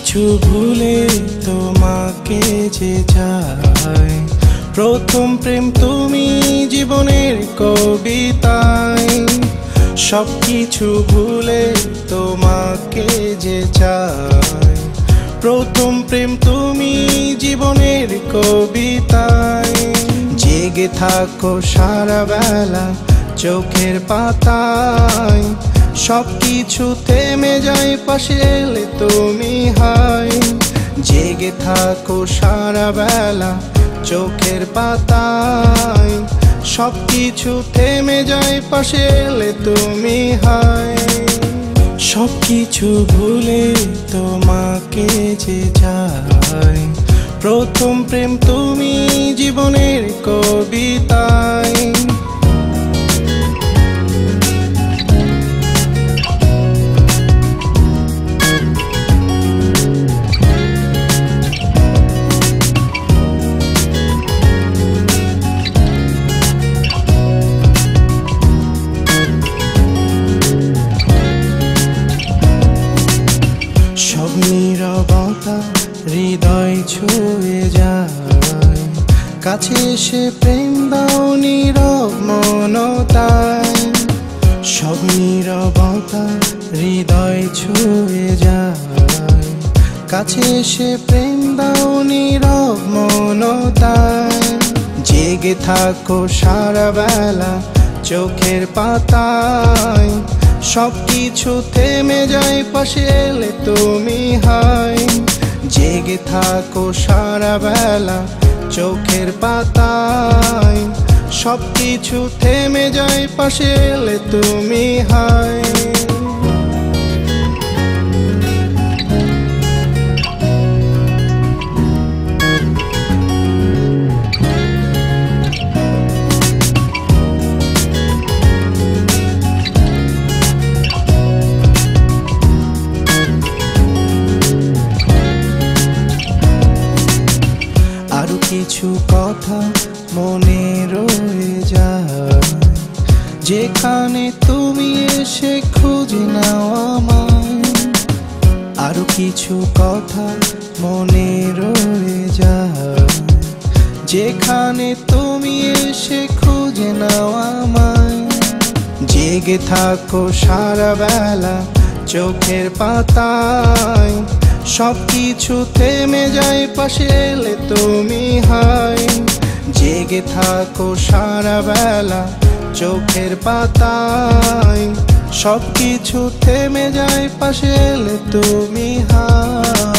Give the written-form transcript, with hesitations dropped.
কিছু ভুলে তোমাকে যে যায়, প্রথম প্রেম তুমি জীবনের কবিতায়। সব কিছু ভুলে তোমাকে যে যায়, প্রথম প্রেম তুমি জীবনের কবিতায়। জেগে থাকো সারা বেলা চোখের পাতায়, সব কিছু থেমে যায় পাশে এলে তুমি হাই। জেগে থাকো সারা বেলা চোখের পাতায়, সব কিছু থেমে যায় পাশে এলে তুমি হাই। সব কিছু ভুলে তোমাকে যে যায়, প্রথম প্রেম তুমি জীবনের কবিতায়। সব নীরবতা হৃদয় ছুঁয়ে যায়, কাছে এসে প্রেম দাও নীরব মনতায়। সব নীরবতা হৃদয় ছুঁয়ে যায়, কাছে এসে প্রেম দাও নীরব মনতায়। জেগে থাকো সারা বেলা চোখের পাতায়, সব কিছু থেমে যায় পাশে এলে তুমি হাই। জেগে থাকো সারা বেলা চোখের পাতায়, সব কিছু থেমে যায় পাশে এলে তুমি হাই। আরো কিছু কথা মনে রয়ে যায়, যেখানে তুমি এসে খুঁজে নাও আমায়। আরো কিছু কথা মনে রয়ে যায়, যেখানে তুমি এসে খুঁজে নাও আমায়। জেগে থাকো সারা বেলা চোখের পাতায়, সব কিছু থেমে যায় পাশে এলে তুমি হাই। জেগে থাকো সারা বেলা চোখের পাতায়, সব কিছু থেমে যায় পাশে এলে তুমি হাই।